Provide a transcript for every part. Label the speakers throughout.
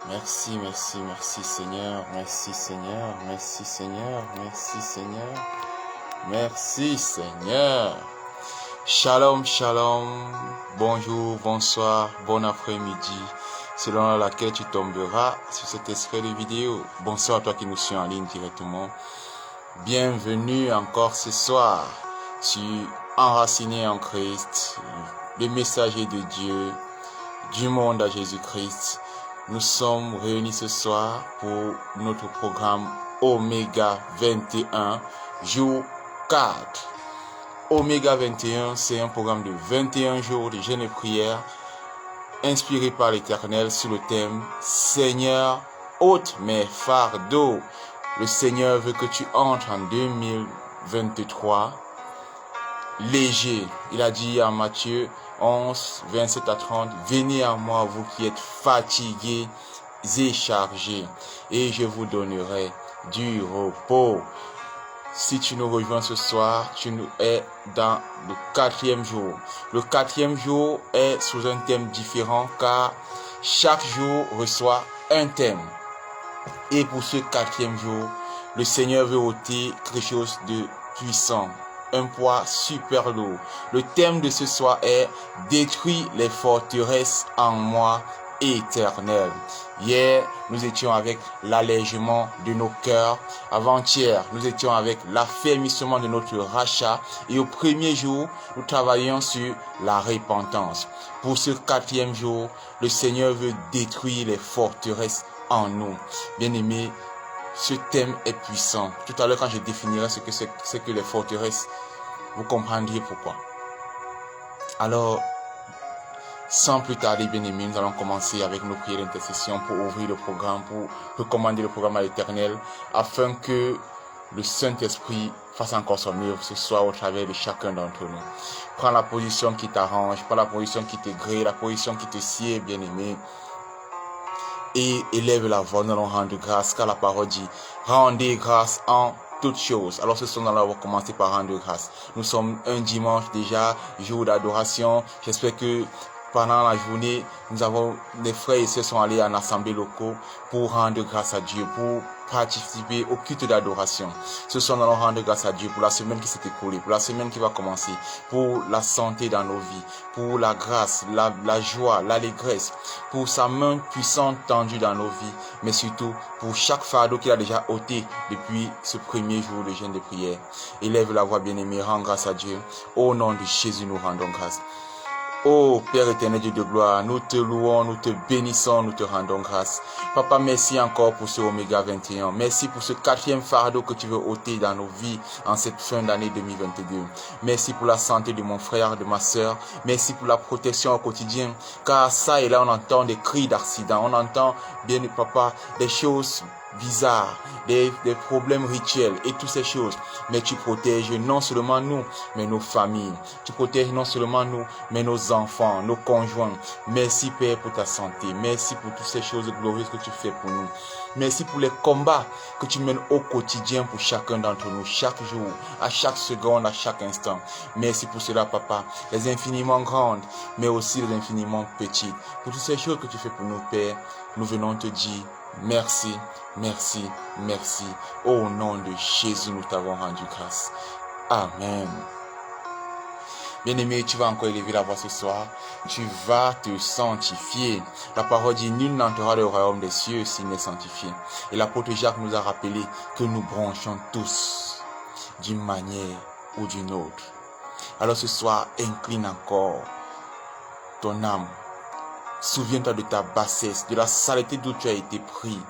Speaker 1: Merci, merci, merci Seigneur, merci Seigneur, merci Seigneur, merci Seigneur, merci Seigneur. Shalom, shalom, bonjour, bonsoir, bon après-midi, selon laquelle tu tomberas sur cet extrait de vidéo. Bonsoir à toi qui nous suis en ligne directement. Bienvenue encore ce soir sur Enraciné en Christ, le messager de Dieu, du monde à Jésus-Christ. Nous sommes réunis ce soir pour notre programme Oméga 21, jour 4. Oméga 21, c'est un programme de 21 jours de jeûne et prière inspiré par l'Éternel sur le thème « Seigneur, ôte mes fardeaux ». Le Seigneur veut que tu entres en 2023 léger. Il a dit à Matthieu 11, 27 à 30, « Venez à moi, vous qui êtes fatigués et chargés, et je vous donnerai du repos. » Si tu nous rejoins ce soir, tu nous es dans le 4e jour. Le 4e jour est sous un thème différent car chaque jour reçoit un thème. Et pour ce 4e jour, le Seigneur veut ôter quelque chose de puissant. Un poids super lourd. Le thème de ce soir est « Détruis les forteresses en moi éternel ». Hier, nous étions avec l'allègement de nos cœurs. Avant-hier, nous étions avec l'affermissement de notre rachat. Et au premier jour, nous travaillions sur la repentance. Pour ce 4e jour, le Seigneur veut détruire les forteresses en nous. Bien-aimés, ce thème est puissant. Tout à l'heure, quand je définirai ce que c'est que les forteresses, vous comprendriez pourquoi. Alors, sans plus tarder, bien-aimés, nous allons commencer avec nos prières d'intercession pour ouvrir le programme, pour recommander le programme à l'Éternel, afin que le Saint-Esprit fasse encore son œuvre ce soir au travers de chacun d'entre nous. Prends la position qui t'arrange, prends la position qui te grée, la position qui te sied, bien-aimé. Et élève la voix, nous allons rendre grâce, car la parole dit, rendez grâce en toutes choses. Alors ce soir, nous allons commencer par rendre grâce. Nous sommes un dimanche déjà, jour d'adoration. J'espère que pendant la journée, les frères et sœurs sont allés en assemblée locaux pour rendre grâce à Dieu, pour participer au culte d'adoration. Ce soir, nous allons rendre grâce à Dieu pour la semaine qui s'est écoulée, pour la semaine qui va commencer, pour la santé dans nos vies, pour la grâce, la joie, l'allégresse, pour sa main puissante tendue dans nos vies, mais surtout pour chaque fardeau qu'il a déjà ôté depuis ce premier jour de jeûne de prière. Élève la voix, bien-aimée, rends grâce à Dieu. Au nom de Jésus, nous rendons grâce. Oh Père éternel Dieu de gloire, nous te louons, nous te bénissons, nous te rendons grâce. Papa, merci encore pour ce Oméga 21. Merci pour ce 4e fardeau que tu veux ôter dans nos vies en cette fin d'année 2022. Merci pour la santé de mon frère, de ma soeur. Merci pour la protection au quotidien. Car ça et là, on entend des cris d'accident. On entend, bien papa, des choses bizarres, des problèmes rituels et toutes ces choses. Mais tu protèges non seulement nous, mais nos familles. Tu protèges non seulement nous, mais nos enfants, nos conjoints. Merci Père pour ta santé. Merci pour toutes ces choses glorieuses que tu fais pour nous. Merci pour les combats que tu mènes au quotidien pour chacun d'entre nous, chaque jour, à chaque seconde, à chaque instant. Merci pour cela, Papa, les infiniment grandes, mais aussi les infiniment petites. Pour toutes ces choses que tu fais pour nous, Père, nous venons te dire merci, merci, merci. Au nom de Jésus, nous t'avons rendu grâce. Amen. Bien-aimé, tu vas encore élever la voix ce soir. Tu vas te sanctifier. La parole dit, nul n'entrera le royaume des cieux s'il n'est sanctifié. Et l'apôtre Jacques nous a rappelé que nous branchons tous d'une manière ou d'une autre. Alors ce soir, incline encore ton âme. Souviens-toi de ta bassesse, de la saleté d'où tu as été pris.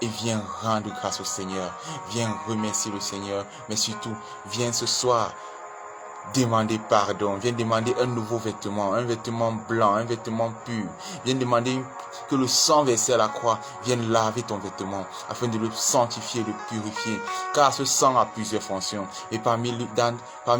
Speaker 1: Et viens rendre grâce au Seigneur. Viens remercier le Seigneur. Mais surtout, viens ce soir demander pardon, viens demander un nouveau vêtement, un vêtement blanc, un vêtement pur. Viens demander que le sang versé à la croix vienne laver ton vêtement afin de le sanctifier, de le purifier. Car ce sang a plusieurs fonctions. Et parmi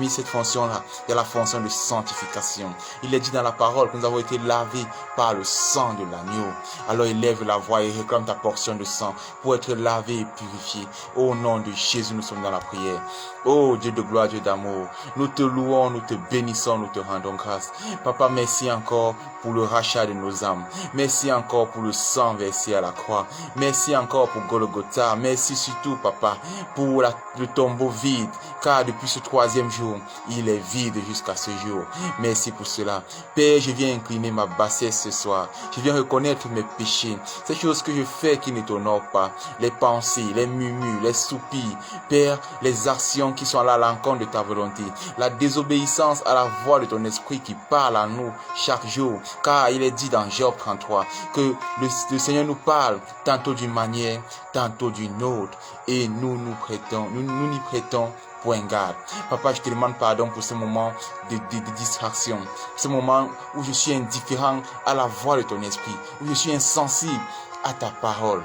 Speaker 1: cette fonction-là, il y a la fonction de sanctification. Il est dit dans la parole que nous avons été lavés par le sang de l'agneau. Alors élève la voix et réclame ta portion de sang pour être lavé et purifié. Au nom de Jésus, nous sommes dans la prière. Oh Dieu de gloire, Dieu d'amour, nous te louons, nous te bénissons, nous te rendons grâce. Papa, merci encore pour le rachat de nos âmes. Merci encore pour le sang versé à la croix. Merci encore pour Golgotha. Merci surtout, Papa, pour le tombeau vide, car depuis ce 3e jour, il est vide jusqu'à ce jour. Merci pour cela. Père, je viens incliner ma bassesse ce soir. Je viens reconnaître mes péchés, ces choses que je fais qui ne t'honorent pas, les pensées, les murmures, les soupirs, Père, les actions qui sont à l'encontre de ta volonté, la désobéissance à la voix de ton esprit qui parle à nous chaque jour, car il est dit dans Job 33 que le Seigneur nous parle tantôt d'une manière, tantôt d'une autre, et nous n'y prêtons point garde. Papa, je te demande pardon pour ce moment de distraction, ce moment où je suis indifférent à la voix de ton esprit, où je suis insensible à ta parole.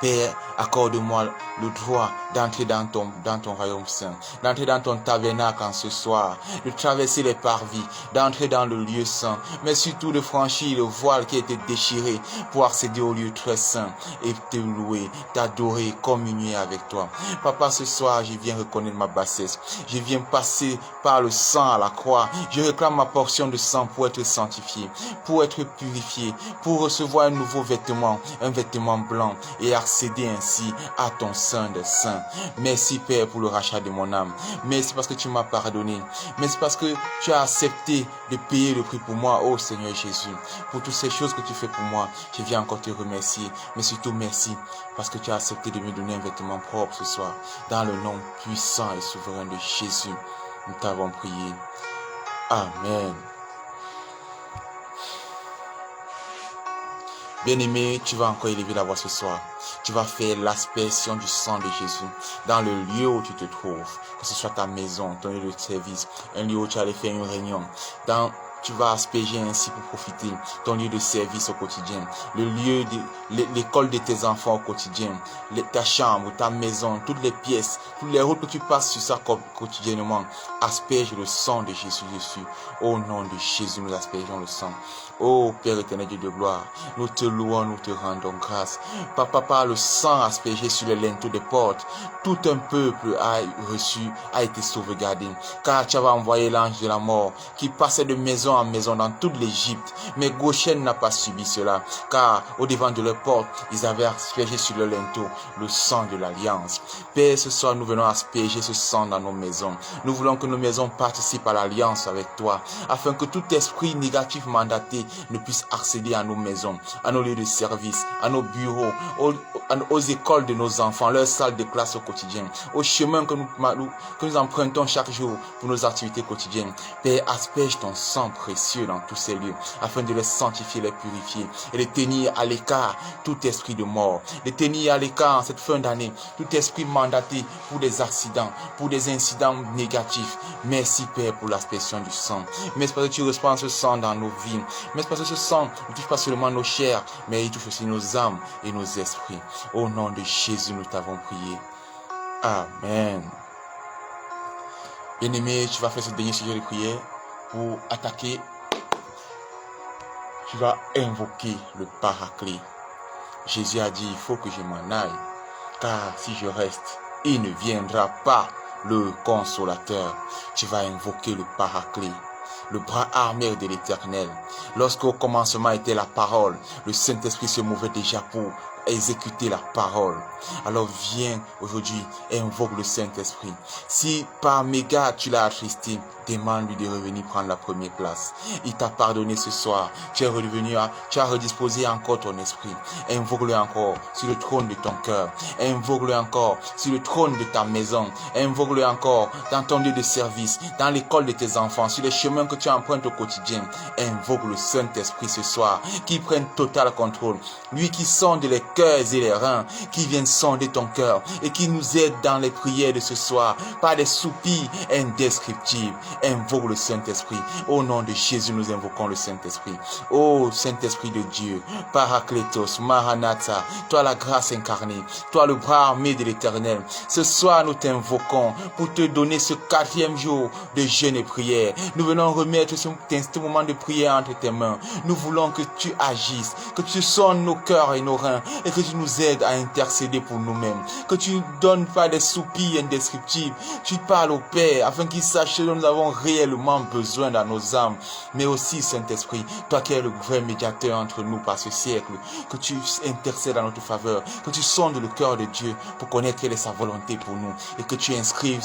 Speaker 1: Père, accorde-moi le droit d'entrer dans ton royaume saint, d'entrer dans ton tabernacle en ce soir, de traverser les parvis, d'entrer dans le lieu saint, mais surtout de franchir le voile qui a été déchiré pour accéder au lieu très saint et te louer, t'adorer, communier avec toi. Papa, ce soir, je viens reconnaître ma bassesse, je viens passer par le sang à la croix, je réclame ma portion de sang pour être sanctifié, pour être purifié, pour recevoir un nouveau vêtement, un vêtement blanc et accéder ainsi à ton Saint des Saints. Merci Père pour le rachat de mon âme. Merci parce que tu m'as pardonné. Merci parce que tu as accepté de payer le prix pour moi, oh Seigneur Jésus. Pour toutes ces choses que tu fais pour moi, je viens encore te remercier. Mais surtout merci parce que tu as accepté de me donner un vêtement propre ce soir. Dans le nom puissant et souverain de Jésus, nous t'avons prié. Amen. Bien-aimé, tu vas encore élever la voix ce soir. Tu vas faire l'aspersion du sang de Jésus dans le lieu où tu te trouves. Que ce soit ta maison, ton lieu de service, un lieu où tu allais faire une réunion. Tu vas asperger ainsi pour profiter ton lieu de service au quotidien, le lieu de l'école de tes enfants au quotidien, ta chambre, ta maison, toutes les pièces, toutes les routes que tu passes sur ça quotidiennement. Asperge le sang de Jésus dessus. Au nom de Jésus, nous aspergeons le sang. Ô Père éternel Dieu de gloire, nous te louons, nous te rendons grâce. Papa, par le sang aspergé sur les linteaux des portes, tout un peuple a été sauvegardé. Car tu avais envoyé l'ange de la mort qui passait de maison en maison dans toute l'Égypte. Mais Goshen n'a pas subi cela, car au devant de leurs portes, ils avaient aspergé sur le linteau le sang de l'alliance. Père, ce soir, nous venons asperger ce sang dans nos maisons. Nous voulons que nos maisons participent à l'alliance avec toi, afin que tout esprit négatif mandaté ne puisse accéder à nos maisons, à nos lieux de service, à nos bureaux, aux écoles de nos enfants, leurs salles de classe au quotidien, au chemin que nous empruntons chaque jour pour nos activités quotidiennes. Père, asperge ton sang précieux dans tous ces lieux, afin de les sanctifier, les purifier, et de tenir à l'écart tout esprit de mort, de tenir à l'écart en cette fin d'année tout esprit mandaté pour des accidents, pour des incidents négatifs. Merci Père pour l'aspersion du sang. Merci parce que tu répands ce sang dans nos vies. Merci parce que ce sang ne touche pas seulement nos chairs, mais il touche aussi nos âmes et nos esprits. Au nom de Jésus, nous t'avons prié. Amen. Bien-aimé, tu vas faire ce dernier sujet de prière pour attaquer. Tu vas invoquer le Paraclet. Jésus a dit, il faut que je m'en aille, car si je reste, il ne viendra pas le Consolateur. Tu vas invoquer le Paraclet, le bras armé de l'Éternel. Lorsqu'au commencement était la parole, le Saint-Esprit se mouvait déjà pour exécuter la parole. Alors viens aujourd'hui et invoque le Saint-Esprit. Si par mégarde tu l'as attristé, demande-lui de revenir prendre la première place. Il t'a pardonné ce soir. Tu as redisposé encore ton esprit. Invoque-le encore sur le trône de ton cœur. Invoque-le encore sur le trône de ta maison. Invoque-le encore dans ton lieu de service, dans l'école de tes enfants, sur les chemins que tu empruntes au quotidien. Invoque le Saint-Esprit ce soir, qui prenne total contrôle. Lui qui sonde les cœurs et les reins, qui viennent sonder ton cœur et qui nous aide dans les prières de ce soir par des soupirs indescriptibles. Invoque le Saint-Esprit. Au nom de Jésus, nous invoquons le Saint-Esprit. Ô Saint-Esprit de Dieu, Paraclétos, Maranatha, toi la grâce incarnée, toi le bras armé de l'Éternel. Ce soir, nous t'invoquons pour te donner ce 4e jour de jeûne et prière. Nous venons remettre ce moment de prière entre tes mains. Nous voulons que tu agisses, que tu sonnes nos cœurs et nos reins, et que tu nous aides à intercéder pour nous-mêmes. Que tu donnes pas des soupirs indescriptibles. Tu parles au Père afin qu'il sache ce dont nous avons réellement besoin dans nos âmes. Mais aussi, Saint-Esprit, toi qui es le vrai médiateur entre nous par ce siècle, que tu intercèdes en notre faveur, que tu sondes le cœur de Dieu pour connaître quelle est sa volonté pour nous et que tu inscrives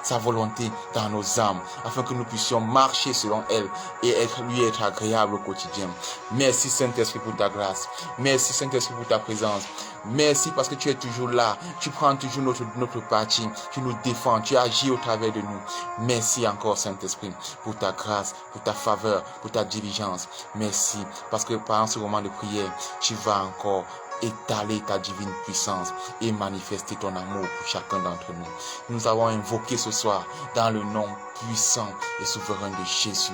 Speaker 1: sa volonté dans nos âmes afin que nous puissions marcher selon elle et lui être agréable au quotidien. Merci Saint-Esprit pour ta grâce. Merci Saint-Esprit pour ta présence. Merci parce que tu es toujours là. Tu prends toujours notre parti. Tu nous défends. Tu agis au travers de nous. Merci encore Saint-Esprit pour ta grâce, pour ta faveur, pour ta diligence. Merci parce que pendant ce moment de prière, tu vas encore étaler ta divine puissance et manifester ton amour pour chacun d'entre nous. Nous avons invoqué ce soir dans le nom puissant et souverain de Jésus.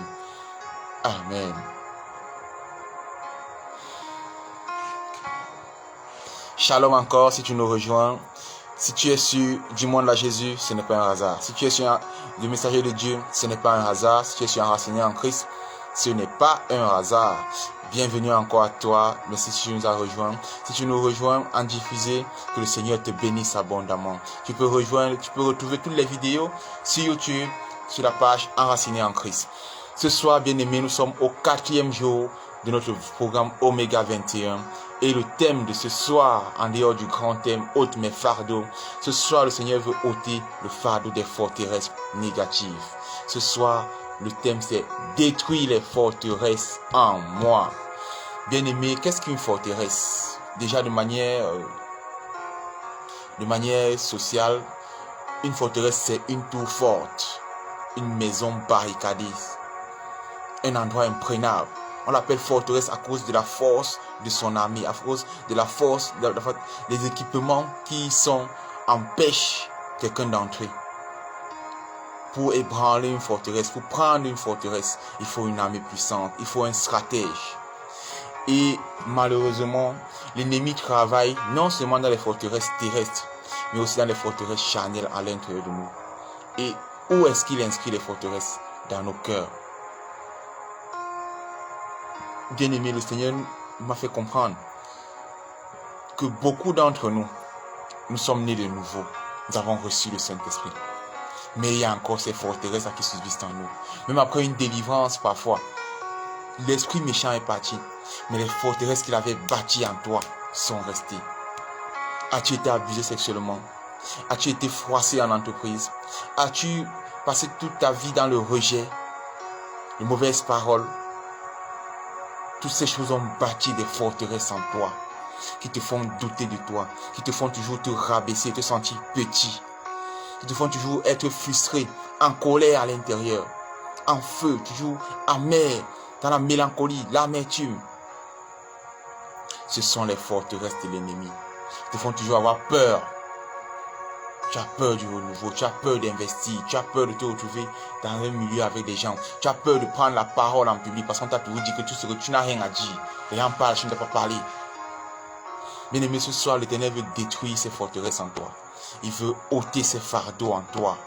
Speaker 1: Amen. Shalom encore si tu nous rejoins. Si tu es sur du monde à Jésus, ce n'est pas un hasard. Si tu es sur le messager de Dieu, ce n'est pas un hasard. Si tu es sur enraciné en Christ, ce n'est pas un hasard. Bienvenue encore à toi. Merci si tu nous as rejoints. Si tu nous rejoins en diffusé, que le Seigneur te bénisse abondamment. Tu peux retrouver toutes les vidéos sur YouTube, sur la page Enraciné en Christ. Ce soir, bien-aimés, nous sommes au 4e jour de notre programme Oméga 21. Et le thème de ce soir, en dehors du grand thème, ôte mes fardeaux. Ce soir, le Seigneur veut ôter le fardeau des forteresses négatives. Ce soir, le thème c'est détruire les forteresses en moi. Bien-aimé, qu'est-ce qu'une forteresse? Déjà de manière sociale, une forteresse c'est une tour forte, une maison barricadée, un endroit imprenable. On l'appelle forteresse à cause de la force de son armée, à cause de la force des équipements qui empêchent quelqu'un d'entrer. Pour ébranler une forteresse, pour prendre une forteresse, il faut une armée puissante, il faut un stratège. Et malheureusement, l'ennemi travaille non seulement dans les forteresses terrestres, mais aussi dans les forteresses charnelles à l'intérieur de nous. Et où est-ce qu'il inscrit les forteresses? Dans nos cœurs. Bien-aimé, le Seigneur m'a fait comprendre que beaucoup d'entre nous, nous sommes nés de nouveau. Nous avons reçu le Saint-Esprit. Mais il y a encore ces forteresses qui subsistent en nous. Même après une délivrance, parfois, l'esprit méchant est parti. Mais les forteresses qu'il avait bâties en toi sont restées. As-tu été abusé sexuellement? As-tu été froissé en entreprise? As-tu passé toute ta vie dans le rejet, les mauvaises paroles? Toutes ces choses ont bâti des forteresses en toi, qui te font douter de toi, qui te font toujours te rabaisser, te sentir petit, qui te font toujours être frustré, en colère à l'intérieur, en feu, toujours amer, dans la mélancolie, l'amertume. Ce sont les forteresses de l'ennemi, qui te font toujours avoir peur. Tu as peur du renouveau, tu as peur d'investir, tu as peur de te retrouver dans un milieu avec des gens. Tu as peur de prendre la parole en public parce qu'on t'a toujours dit que tu n'as rien à dire. Les gens parlent, tu ne dois pas parler. Bien aimé, ce soir, l'Éternel veut détruire ces forteresses en toi. Il veut ôter ces fardeaux en toi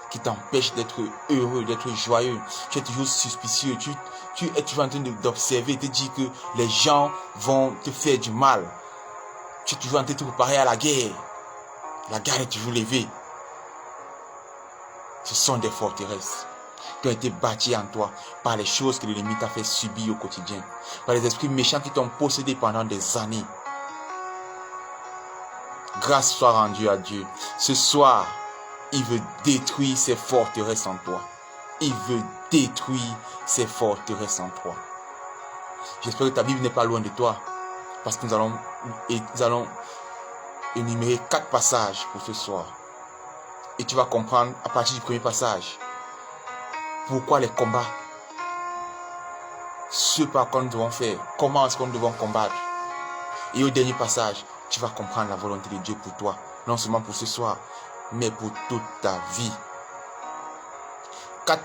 Speaker 1: qui t'empêchent d'être heureux, d'être joyeux. Tu es toujours suspicieux, tu es toujours en train d'observer, de te dire que les gens vont te faire du mal. Tu es toujours en train de te préparer à la guerre. La garde est toujours levée. Ce sont des forteresses qui ont été bâties en toi par les choses que l'ennemi t'a fait subir au quotidien, par les esprits méchants qui t'ont possédé pendant des années. Grâce soit rendue à Dieu. Ce soir, il veut détruire ces forteresses en toi. Il veut détruire ces forteresses en toi. J'espère que ta Bible n'est pas loin de toi, parce que nous allons énumérer 4 passages pour ce soir. Et tu vas comprendre à partir du premier passage pourquoi les combats, ce par quoi nous devons faire, comment est-ce que nous devons combattre. Et au dernier passage, tu vas comprendre la volonté de Dieu pour toi, non seulement pour ce soir, mais pour toute ta vie. 4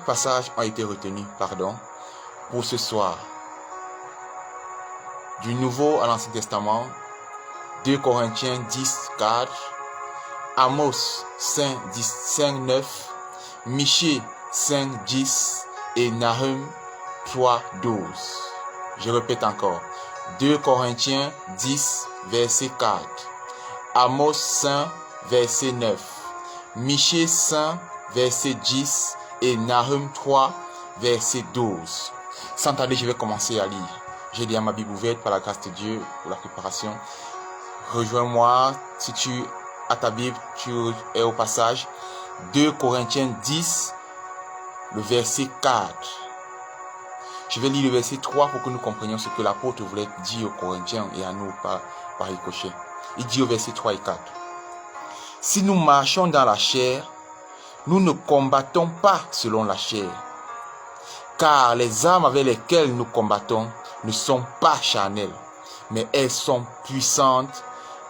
Speaker 1: passages ont été retenus, pour ce soir. Du Nouveau à l'Ancien Testament, 2 Corinthiens 10, 4, Amos 5, 9, Michée 5, 10 et Nahum 3, 12. Je répète encore. 2 Corinthiens 10, verset 4. Amos 5, verset 9. Michée 5, verset 10 et Nahum 3, verset 12. Sans tarder, je vais commencer à lire. J'ai déjà ma Bible ouverte par la grâce de Dieu pour la préparation. Rejoins-moi si tu as ta Bible, tu es au passage. 2 Corinthiens 10, le verset 4. Je vais lire le verset 3 pour que nous comprenions ce que l'apôtre voulait dire aux Corinthiens et à nous par ricochet. Il dit au verset 3 et 4. Si nous marchons dans la chair, nous ne combattons pas selon la chair. Car les armes avec lesquelles nous combattons ne sont pas charnelles, mais elles sont puissantes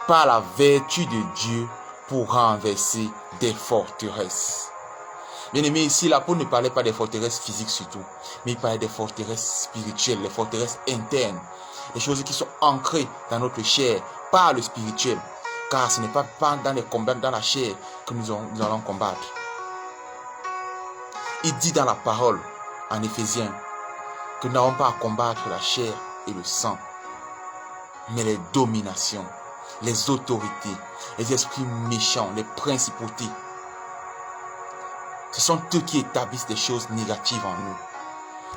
Speaker 1: par la vertu de Dieu pour renverser des forteresses. Bien aimé, ici, l'apôtre ne parlait pas des forteresses physiques surtout, mais il parlait des forteresses spirituelles, les forteresses internes, les choses qui sont ancrées dans notre chair par le spirituel. Car ce n'est pas dans les combats, dans la chair que nous allons combattre. Il dit dans la parole, en Éphésiens, que nous n'avons pas à combattre la chair et le sang, mais les dominations, les autorités, les esprits méchants, les principautés. Ce sont eux qui établissent des choses négatives en nous,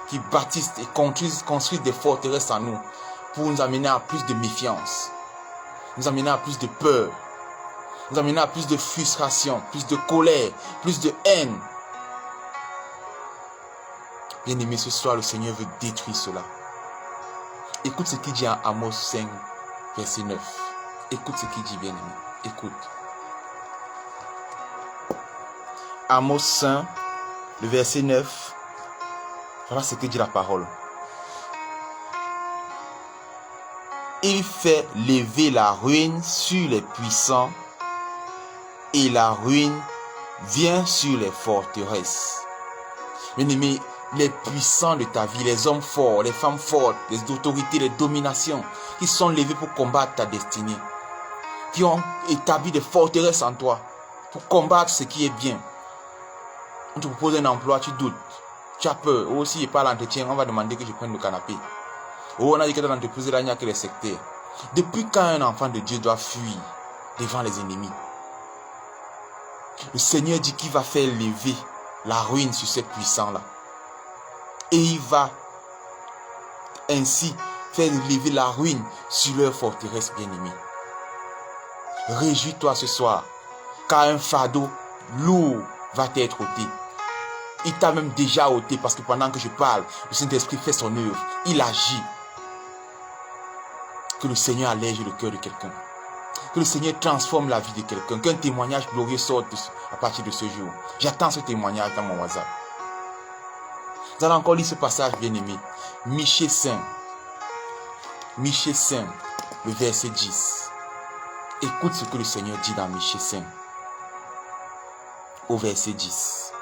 Speaker 1: qui bâtissent et construisent des forteresses en nous pour nous amener à plus de méfiance, nous amener à plus de peur, nous amener à plus de frustration, plus de colère, plus de haine. Bien aimé, ce soir, le Seigneur veut détruire cela. Écoute ce qu'il dit en Amos 5, verset 9. Écoute ce qu'il dit, bien aimé. Écoute. Amos 5, le verset 9. Voilà ce que dit la parole. Il fait lever la ruine sur les puissants et la ruine vient sur les forteresses. Bien aimé, les puissants de ta vie, les hommes forts, les femmes fortes, les autorités, les dominations qui sont levés pour combattre ta destinée, qui ont établi des forteresses en toi pour combattre ce qui est bien. On te propose un emploi, tu doutes, tu as peur. Oh, si je pas l'entretien, on va demander que je prenne le canapé. Oh, on a dit que dans l'entreprise, il n'y a que les secteurs. Depuis quand un enfant de Dieu doit fuir devant les ennemis? Le Seigneur dit qu'il va faire lever la ruine sur ces puissants-là. Et il va ainsi faire lever la ruine sur leur forteresse bien-aimée. Réjouis-toi ce soir, car un fardeau lourd va t'être ôté. Il t'a même déjà ôté parce que pendant que je parle, le Saint-Esprit fait son œuvre. Il agit. Que le Seigneur allège le cœur de quelqu'un. Que le Seigneur transforme la vie de quelqu'un. Qu'un témoignage glorieux sorte à partir de ce jour. J'attends ce témoignage dans mon WhatsApp. Nous allons encore lire ce passage bien-aimé. Michée 5. Michée 5, le verset 10. Écoute ce que le Seigneur dit dans Michée 5. Au verset 10.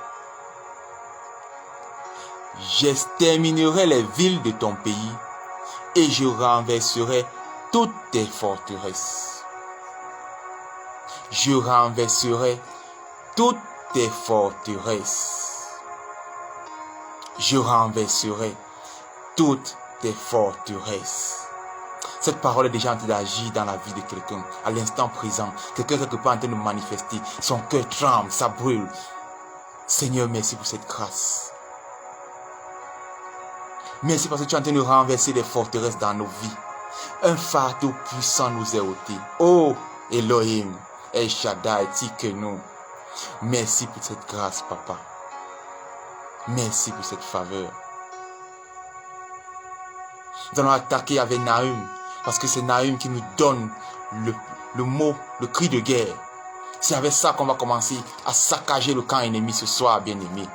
Speaker 1: J'exterminerai les villes de ton pays et je renverserai toutes tes forteresses. Je renverserai toutes tes forteresses. Je renverserai toutes tes forteresses. Cette parole est déjà en train d'agir dans la vie de quelqu'un, à l'instant présent. Quelqu'un quelque part en train de manifester. Son cœur tremble, ça brûle. Seigneur, merci pour cette grâce. Merci parce que tu es en train de renverser les forteresses dans nos vies. Un fardeau puissant nous est ôté. Oh, Elohim, El Shaddai, Tikenu. Merci pour cette grâce, Papa. Merci pour cette faveur. Nous allons attaquer avec Nahum, parce que c'est Nahum qui nous donne le mot, le cri de guerre. C'est avec ça qu'on va commencer à saccager le camp ennemi ce soir, bien-aimé.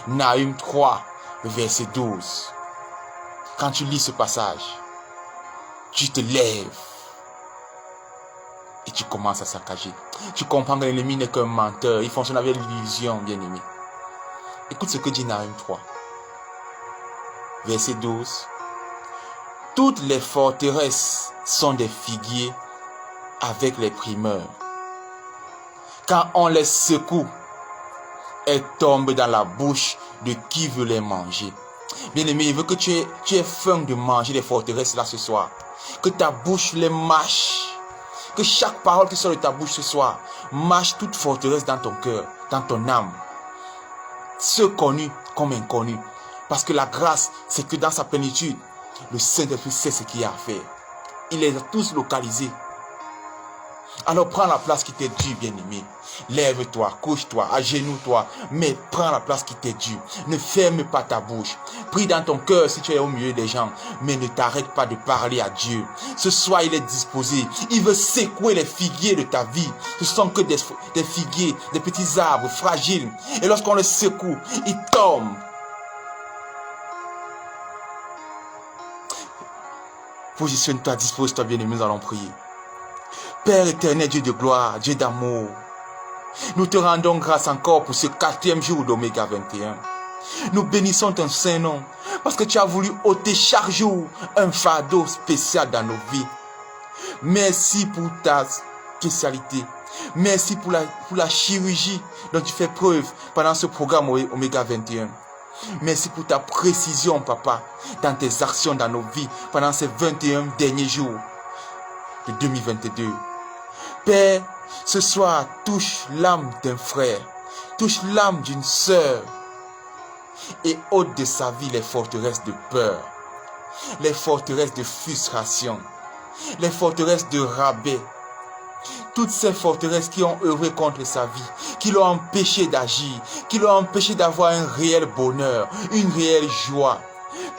Speaker 1: Nahum 3, le verset 12. Quand tu lis ce passage, tu te lèves et tu commences à saccager. Tu comprends que l'ennemi n'est qu'un menteur. Il fonctionne avec l'illusion, bien-aimé. Écoute ce que dit Nahum 3. Verset 12. Toutes les forteresses sont des figuiers avec les primeurs. Quand on les secoue, elles tombent dans la bouche de qui veut les manger. Bien-aimé, il veut que tu aies faim de manger les forteresses là ce soir. Que ta bouche les mâche. Que chaque parole qui sort de ta bouche ce soir mâche toute forteresse dans ton cœur, dans ton âme. Ceux connus comme inconnus. Parce que la grâce, c'est que dans sa plénitude, le Saint-Esprit sait ce qu'il y a à faire. Il les a tous localisés. Alors prends la place qui t'est due, bien-aimé. Lève-toi, couche-toi, agenouille-toi, mais prends la place qui t'est due. Ne ferme pas ta bouche. Prie dans ton cœur si tu es au milieu des gens, mais ne t'arrête pas de parler à Dieu. Ce soir, il est disposé. Il veut secouer les figuiers de ta vie. Ce sont que des figuiers, des petits arbres fragiles. Et lorsqu'on les secoue, ils tombent. Positionne-toi, dispose-toi, bien-aimé, nous allons prier. Père éternel, Dieu de gloire, Dieu d'amour, nous te rendons grâce encore pour ce 4e jour d'Oméga 21. Nous bénissons ton Saint-Nom parce que tu as voulu ôter chaque jour un fardeau spécial dans nos vies. Merci pour ta spécialité. Merci pour la chirurgie dont tu fais preuve pendant ce programme Oméga 21. Merci pour ta précision, Papa, dans tes actions dans nos vies pendant ces 21 derniers jours de 2022. Père, ce soir, touche l'âme d'un frère, touche l'âme d'une sœur et ôte de sa vie les forteresses de peur, les forteresses de frustration, les forteresses de rabais, toutes ces forteresses qui ont œuvré contre sa vie, qui l'ont empêché d'agir, qui l'ont empêché d'avoir un réel bonheur, une réelle joie.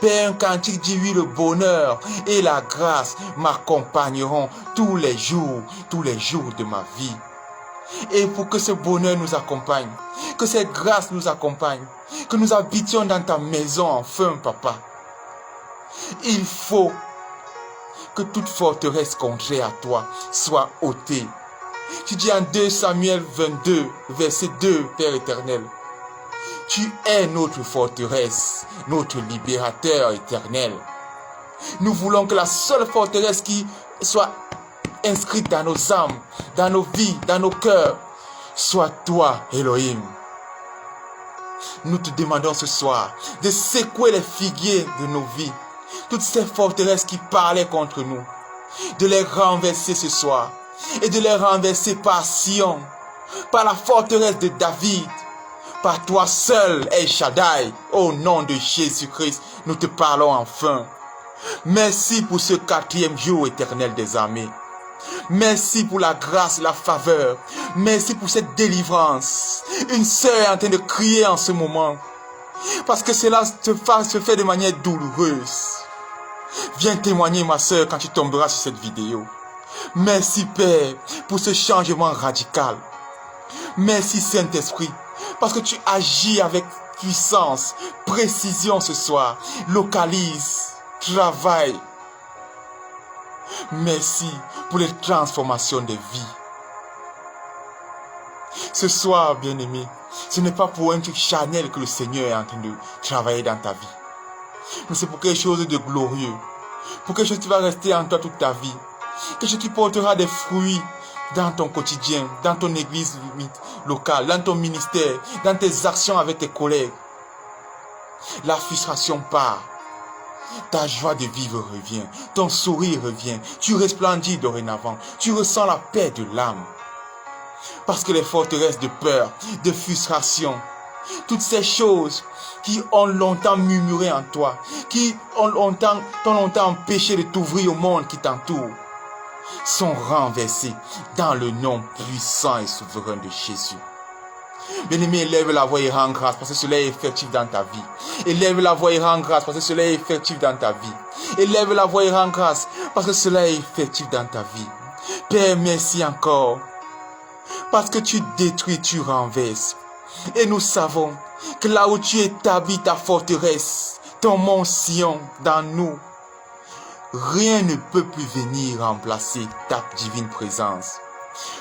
Speaker 1: Père, un cantique dit oui, le bonheur et la grâce m'accompagneront tous les jours de ma vie. Et pour que ce bonheur nous accompagne, que cette grâce nous accompagne, que nous habitions dans ta maison enfin, Papa, il faut que toute forteresse contraire à toi soit ôtée. Tu dis en 2 Samuel 22, verset 2, Père éternel, tu es notre forteresse, notre libérateur éternel. Nous voulons que la seule forteresse qui soit inscrite dans nos âmes, dans nos vies, dans nos cœurs, soit toi, Elohim. Nous te demandons ce soir de secouer les figuiers de nos vies, toutes ces forteresses qui parlaient contre nous, de les renverser ce soir et de les renverser par Sion, par la forteresse de David, par toi seul, El Shaddai. Au nom de Jésus-Christ, nous te parlons enfin. Merci pour ce 4e jour éternel des armées. Merci pour la grâce, la faveur. Merci pour cette délivrance. Une sœur est en train de crier en ce moment, parce que cela se fait de manière douloureuse. Viens témoigner, ma sœur, quand tu tomberas sur cette vidéo. Merci, Père, pour ce changement radical. Merci, Saint-Esprit, parce que tu agis avec puissance, précision ce soir. Localise, travaille. Merci pour les transformations des vies. Ce soir, bien-aimé, ce n'est pas pour un truc charnel que le Seigneur est en train de travailler dans ta vie. Mais c'est pour quelque chose de glorieux. Pour quelque chose qui va rester en toi toute ta vie. Quelque chose qui portera des fruits dans ton quotidien, dans ton église locale, dans ton ministère, dans tes actions avec tes collègues. La frustration part. Ta joie de vivre revient. Ton sourire revient. Tu resplendis dorénavant. Tu ressens la paix de l'âme. Parce que les forteresses de peur, de frustration, toutes ces choses qui ont longtemps murmuré en toi, qui t'ont longtemps empêché de t'ouvrir au monde qui t'entoure, sont renversées dans le nom puissant et souverain de Jésus. Bien-aimé, élève la voix et rends grâce parce que cela est effectif dans ta vie. Élève la voix et rends grâce parce que cela est effectif dans ta vie. Élève la voix et rends grâce parce que cela est effectif dans ta vie. Père, merci encore. Parce que tu détruis, tu renverses. Et nous savons que là où tu établis ta forteresse, ton mont Sion dans nous, rien ne peut plus venir remplacer ta divine présence.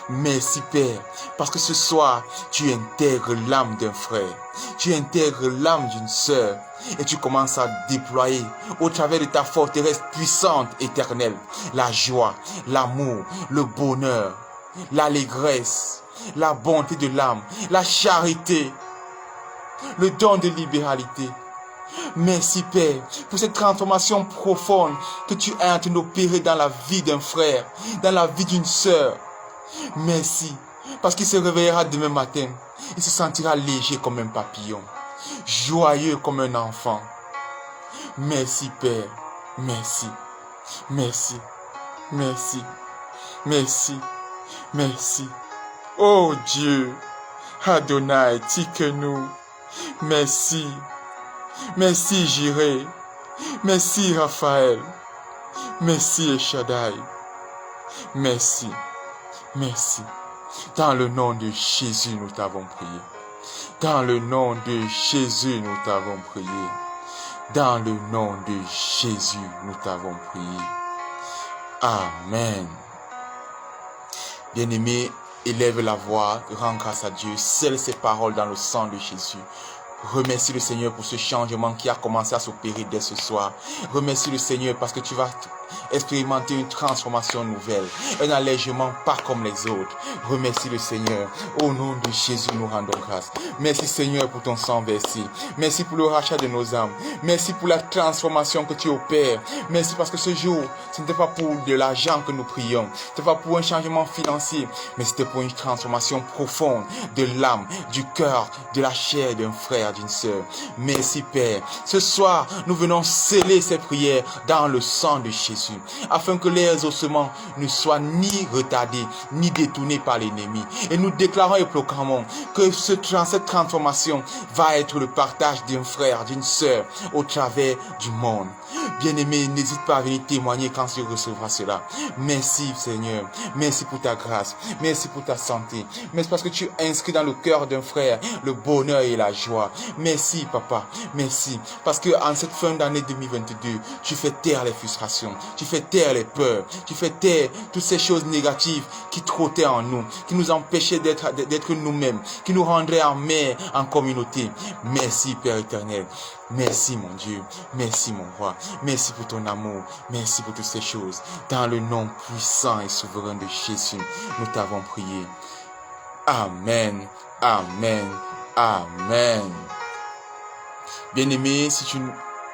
Speaker 1: Merci Père, parce que ce soir, tu intègres l'âme d'un frère, tu intègres l'âme d'une sœur, et tu commences à déployer au travers de ta forteresse puissante, éternelle, la joie, l'amour, le bonheur, l'allégresse, la bonté de l'âme, la charité, le don de libéralité, Merci Père pour cette transformation profonde que tu es en train d'opérer dans la vie d'un frère, dans la vie d'une sœur. Merci parce qu'il se réveillera demain matin. Il se sentira léger comme un papillon, joyeux comme un enfant. Merci Père, merci, merci, merci, merci, merci. Oh Dieu, Adonai, Tikenu, merci, merci Jireh, merci Raphaël, merci Shaddai, merci, merci. Dans le nom de Jésus, nous t'avons prié. Dans le nom de Jésus, nous t'avons prié. Dans le nom de Jésus, nous t'avons prié. Amen. Bien-aimé, élève la voix, rends grâce à Dieu, scelle ses paroles dans le sang de Jésus. Remercie le Seigneur pour ce changement qui a commencé à s'opérer dès ce soir. Remercie le Seigneur parce que tu vas expérimenter une transformation nouvelle, un allègement pas comme les autres. Remercie le Seigneur. Au nom de Jésus, nous rendons grâce. Merci Seigneur pour ton sang versé. Merci pour le rachat de nos âmes. Merci pour la transformation que tu opères. Merci parce que ce jour, ce n'était pas pour de l'argent que nous prions. Ce n'était pas pour un changement financier, mais c'était pour une transformation profonde de l'âme, du cœur, de la chair d'un frère, d'une sœur. Merci Père. Ce soir, nous venons sceller ces prières dans le sang de Jésus, afin que les exaucements ne soient ni retardés, ni détournés par l'ennemi. Et nous déclarons et proclamons que cette transformation va être le partage d'un frère, d'une sœur, au travers du monde. Bien-aimé, n'hésite pas à venir témoigner quand tu recevras cela. Merci Seigneur, merci pour ta grâce, merci pour ta santé, merci parce que tu inscris dans le cœur d'un frère le bonheur et la joie. Merci Papa, merci parce que en cette fin d'année 2022, tu fais taire les frustrations, tu fais taire les peurs, tu fais taire toutes ces choses négatives qui trottaient en nous, qui nous empêchaient d'être nous-mêmes, qui nous rendraient en mère, en communauté. Merci Père éternel. Merci mon Dieu, merci mon roi, merci pour ton amour, merci pour toutes ces choses. Dans le nom puissant et souverain de Jésus, nous t'avons prié. Amen, amen, amen. Bien-aimé, si tu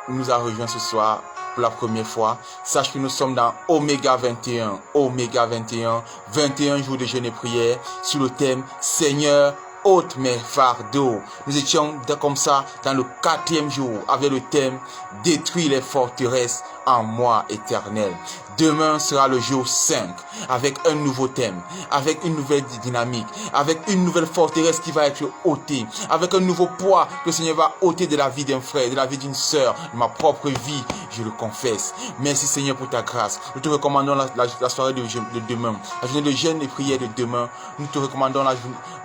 Speaker 1: nous as rejoint ce soir pour la première fois, sache que nous sommes dans Oméga 21, Oméga 21, 21 jours de jeûne et prière sur le thème Seigneur, ôte mes fardeaux. Nous étions comme ça dans le 4e jour avec le thème détruire les forteresses en moi éternel. Demain sera le jour 5 avec un nouveau thème, avec une nouvelle dynamique, avec une nouvelle forteresse qui va être ôtée, avec un nouveau poids que le Seigneur va ôter de la vie d'un frère, de la vie d'une sœur, de ma propre vie, je le confesse. Merci Seigneur pour ta grâce. Nous te recommandons la soirée de demain, la journée de jeûne et prière de demain. Nous te recommandons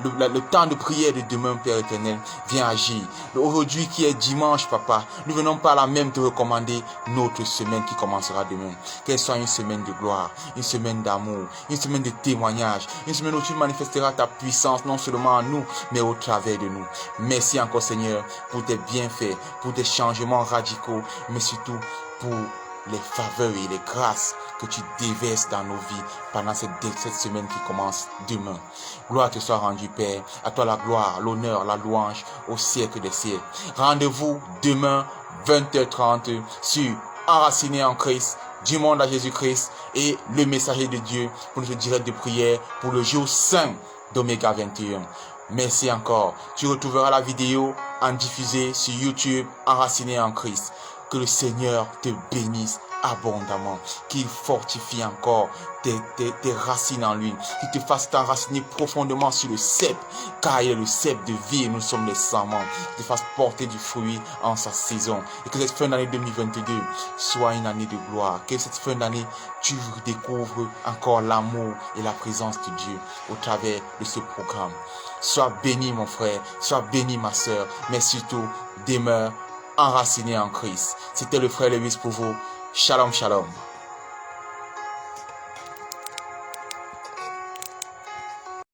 Speaker 1: le temps de prière de demain, Père éternel. Viens agir. Aujourd'hui qui est dimanche, Papa, nous venons par là même te recommander notre semaine qui commencera demain. Qu'elle soit une semaine de gloire, une semaine d'amour, une semaine de témoignage, une semaine où tu manifesteras ta puissance non seulement en nous, mais au travers de nous. Merci encore Seigneur pour tes bienfaits, pour tes changements radicaux, mais surtout pour les faveurs et les grâces que tu déverses dans nos vies pendant cette semaine qui commence demain. Gloire te soit rendue, Père. À toi la gloire, l'honneur, la louange au siècle des siècles. Rendez-vous demain, 20h30 sur Enraciné en Christ, du monde à Jésus-Christ et le messager de Dieu pour notre direct de prière pour le jour 5 d'Oméga 21. Merci encore. Tu retrouveras la vidéo en diffusée sur YouTube, Enraciné en Christ. Que le Seigneur te bénisse abondamment, qu'il fortifie encore tes racines en lui, qu'il te fasse t'enraciner profondément sur le cep, car il est le cep de vie et nous sommes les serments, qu'il te fasse porter du fruit en sa saison, et que cette fin d'année 2022 soit une année de gloire, que cette fin d'année tu découvres encore l'amour et la présence de Dieu au travers de ce programme. Sois béni mon frère, sois béni ma soeur, mais surtout demeure enraciné en Christ. C'était le frère Lewis pour vous. Shalom, shalom.